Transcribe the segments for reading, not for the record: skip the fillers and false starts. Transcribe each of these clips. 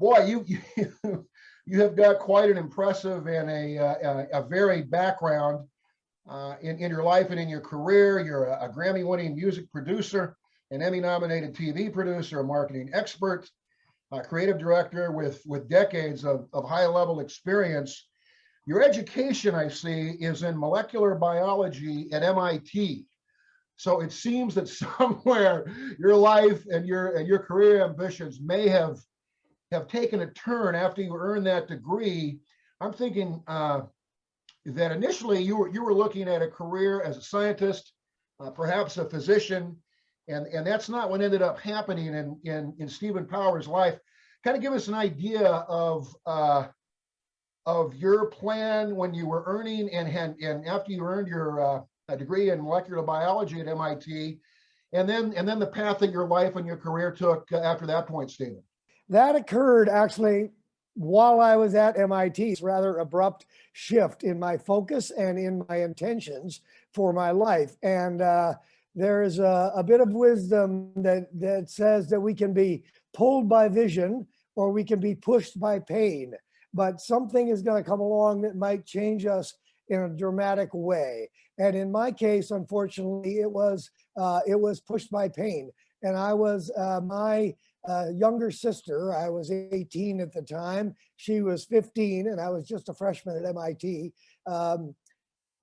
boy, you have got quite an impressive and a varied background in your life and in your career. You're a Grammy-winning music producer, an Emmy-nominated TV producer, a marketing expert, a creative director with decades of high-level experience. Your education, I see, is in molecular biology at MIT. So it seems that somewhere your life and your career ambitions may have taken a turn after you earned that degree. I'm thinking that initially you were looking at a career as a scientist, perhaps a physician, and that's not what ended up happening in Stephen Powers' life. Kind of give us an idea of your plan when you were earning and after you earned your degree in molecular biology at MIT, and then the path that your life and your career took after that point, Stephen. That occurred actually while I was at MIT. It's a rather abrupt shift in my focus and in my intentions for my life. And there is a bit of wisdom that says that we can be pulled by vision or we can be pushed by pain, but something is going to come along that might change us in a dramatic way. And in my case, unfortunately, it was pushed by pain. And I was my younger sister, I was 18 at the time, she was 15, and I was just a freshman at MIT,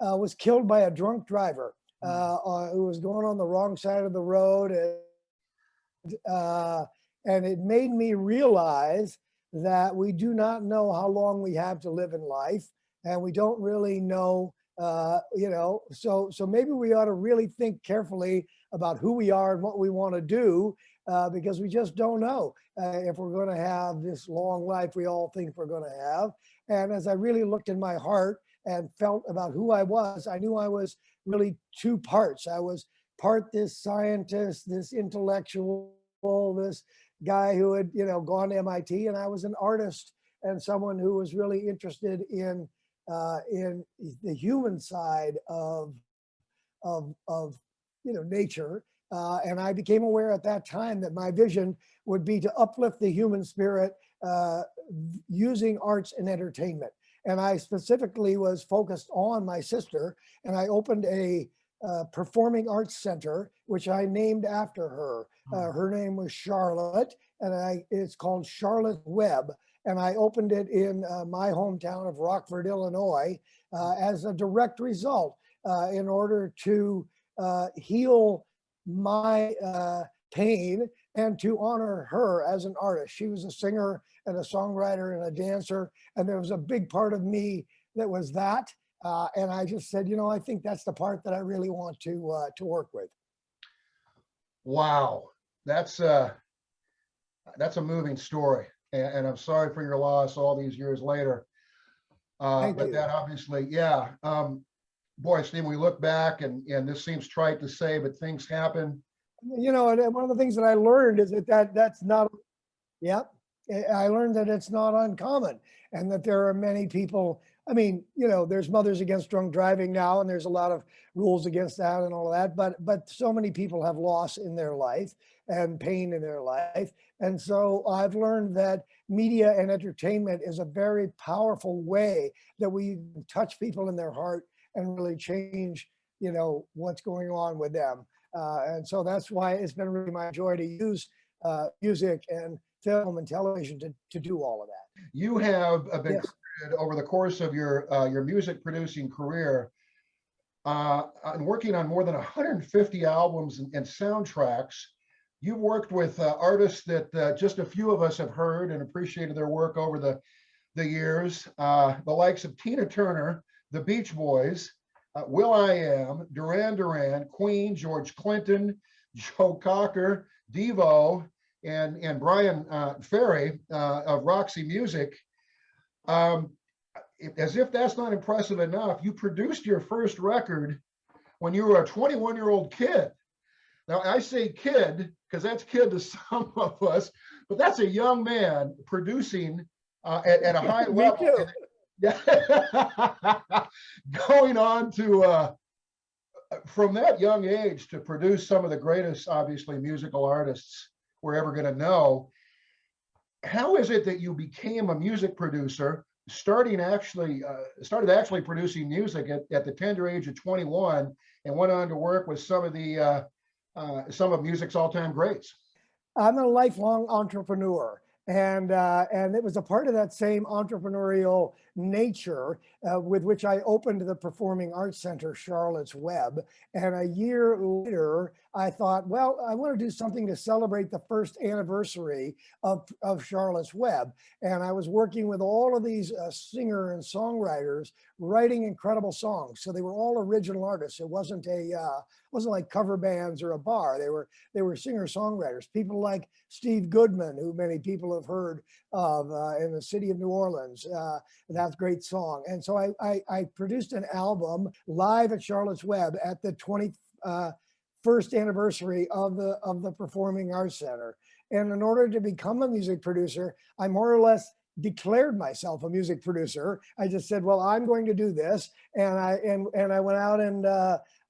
was killed by a drunk driver who was going on the wrong side of the road. And it made me realize that we do not know how long we have to live in life, and we don't really know, so maybe we ought to really think carefully about who we are and what we want to do, because we just don't know if we're going to have this long life we all think we're going to have. And as I really looked in my heart and felt about who I was, I knew I was really two parts. I was part this scientist, this intellectual, this guy who had gone to MIT, and I was an artist and someone who was really interested in the human side of nature. And I became aware at that time that my vision would be to uplift the human spirit using arts and entertainment. And I specifically was focused on my sister, and I opened a performing arts center, which I named after her. Her name was Charlotte, and it's called Charlotte Webb. And I opened it in my hometown of Rockford, Illinois, as a direct result in order to heal my pain and to honor her as an artist. She was a singer and a songwriter and a dancer, and there was a big part of me that was that. And I just said, I think that's the part that I really want to work with. Wow, that's a moving story, and I'm sorry for your loss all these years later. Thank but you. that obviously, yeah. Boy, Steve, we look back, and this seems trite to say, but things happen. And one of the things that I learned is that's not. Yep. I learned that it's not uncommon, and that there are many people. I mean, there's Mothers Against Drunk Driving now, and there's a lot of rules against that and all of that, but so many people have loss in their life and pain in their life. And so I've learned that media and entertainment is a very powerful way that we touch people in their heart and really change, what's going on with them. And so that's why it's been really my joy to use music and film and television to do all of that. You have been Yes. credited over the course of your music producing career and working on more than 150 albums and soundtracks. You've worked with artists that just a few of us have heard and appreciated their work over the years, the likes of Tina Turner, the Beach Boys, will.i.am, Duran Duran, Queen, George Clinton, Joe Cocker, Devo, and Brian Ferry of Roxy Music. As if that's not impressive enough, you produced your first record when you were a 21-year-old kid. Now, I say kid because that's kid to some of us, but that's a young man producing at a high level. Going on to, from that young age, to produce some of the greatest, obviously, musical artists we're ever going to know. how is it that you became a music producer, started actually producing music at the tender age of 21, and went on to work with some of music's all-time greats? I'm a lifelong entrepreneur. And it was a part of that same entrepreneurial nature with which I opened the Performing Arts Center, Charlotte's Web. And a year later, I thought, well, I want to do something to celebrate the first anniversary of Charlotte's Web. And I was working with all of these singer and songwriters writing incredible songs. So they were all original artists. It wasn't like cover bands or a bar. They were singer-songwriters, people like Steve Goodman, who many people have heard of in the city of New Orleans. That's a great song. And so I produced an album live at Charlotte's Web at the 21st anniversary of the Performing Arts Center. And in order to become a music producer, I more or less declared myself a music producer. I just said, well, I'm going to do this. And I went out and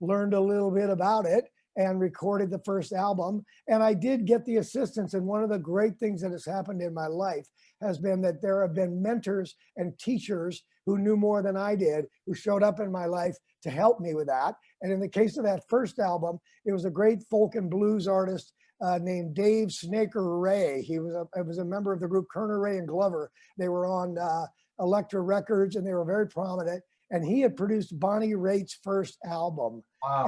learned a little bit about it and recorded the first album. And I did get the assistance. And one of the great things that has happened in my life has been that there have been mentors and teachers who knew more than I did, who showed up in my life to help me with that. And in the case of that first album, it was a great folk and blues artist named Dave Snaker Ray. He was a member of the group Kerner, Ray, and Glover. They were on Elektra Records, and they were very prominent. And he had produced Bonnie Raitt's first album. Wow.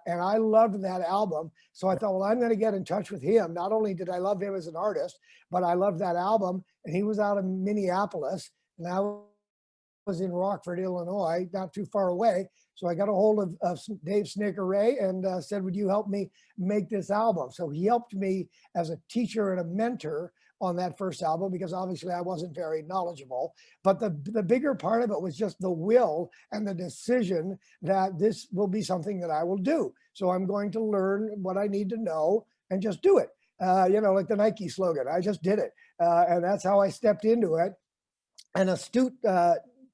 And I loved that album. So I thought, well, I'm going to get in touch with him. Not only did I love him as an artist, but I loved that album. And he was out of Minneapolis, and I was in Rockford, Illinois, not too far away. So I got a hold of Dave Snaker Ray and said, would you help me make this album? So he helped me as a teacher and a mentor on that first album, because obviously I wasn't very knowledgeable. But the bigger part of it was just the will and the decision that this will be something that I will do. So I'm going to learn what I need to know and just do it. Like the Nike slogan, I just did it. And that's how I stepped into it. And astute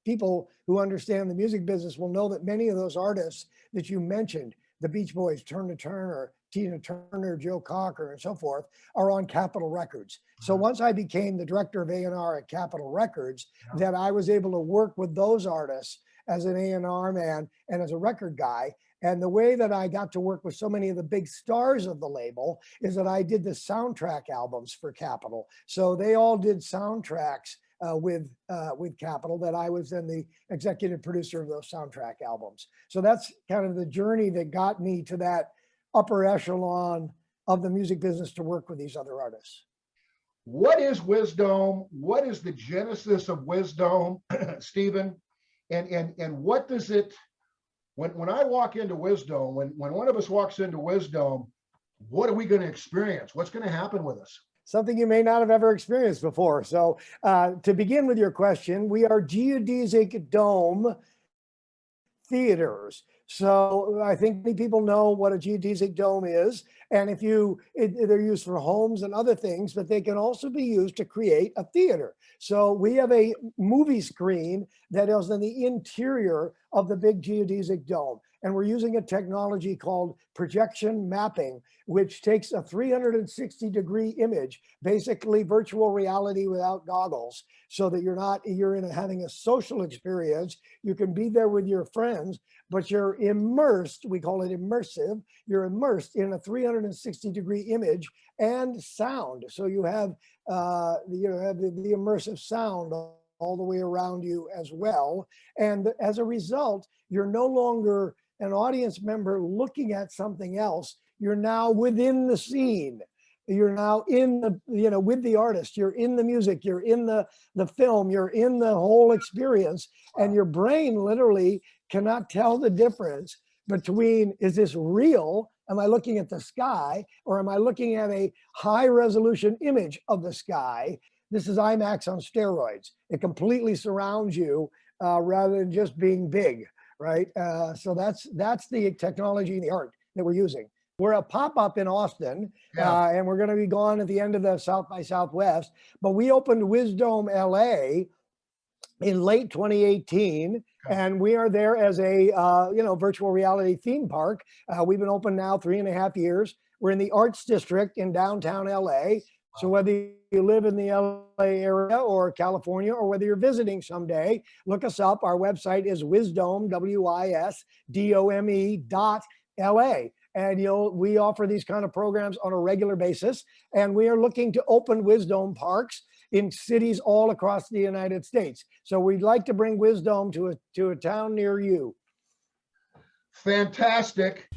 people who understand the music business will know that many of those artists that you mentioned, the Beach Boys, Turner Turner, Tina Turner, Joe Cocker, and so forth, are on Capitol Records. So once I became the director of A&R at Capitol Records, then I was able to work with those artists as an A&R man and as a record guy. And the way that I got to work with so many of the big stars of the label is that I did the soundtrack albums for Capitol. So they all did soundtracks with Capitol, that I was then the executive producer of those soundtrack albums. So that's kind of the journey that got me to that upper echelon of the music business to work with these other artists. What is WISDOME? What is the genesis of WISDOME, Stephen? And what does it, when I walk into WISDOME, when one of us walks into WISDOME, what are we going to experience? What's going to happen with us? Something you may not have ever experienced before. So to begin with your question, we are geodesic dome theaters. So I think many people know what a geodesic dome is. And they're used for homes and other things, but they can also be used to create a theater. So we have a movie screen that is in the interior of the big geodesic dome. And we're using a technology called projection mapping, which takes a 360-degree image, basically virtual reality without goggles, so that you're having a social experience. You can be there with your friends, but you're immersed, we call it immersive, you're immersed in a 360-degree image and sound. So you have the immersive sound all the way around you as well. And as a result, you're no longer an audience member looking at something else. You're now within the scene. You're now in the, with the artist, you're in the music, you're in the film, you're in the whole experience. And your brain literally cannot tell the difference between, is this real? Am I looking at the sky, or am I looking at a high resolution image of the sky? This is IMAX on steroids. It completely surrounds you rather than just being big, right? So that's the technology and the art that we're using. We're a pop-up in Austin, and we're going to be gone at the end of the South by Southwest. But we opened WISDOME.LA in late 2018, and we are there as a virtual reality theme park. We've been open now 3.5 years. We're in the Arts District in downtown LA. So whether you live in the LA area or California, or whether you're visiting someday, look us up. Our website is WISDOME, WISDOME.LA. And we offer these kind of programs on a regular basis. And we are looking to open Wisdome parks in cities all across the United States. So we'd like to bring Wisdome to a town near you. Fantastic.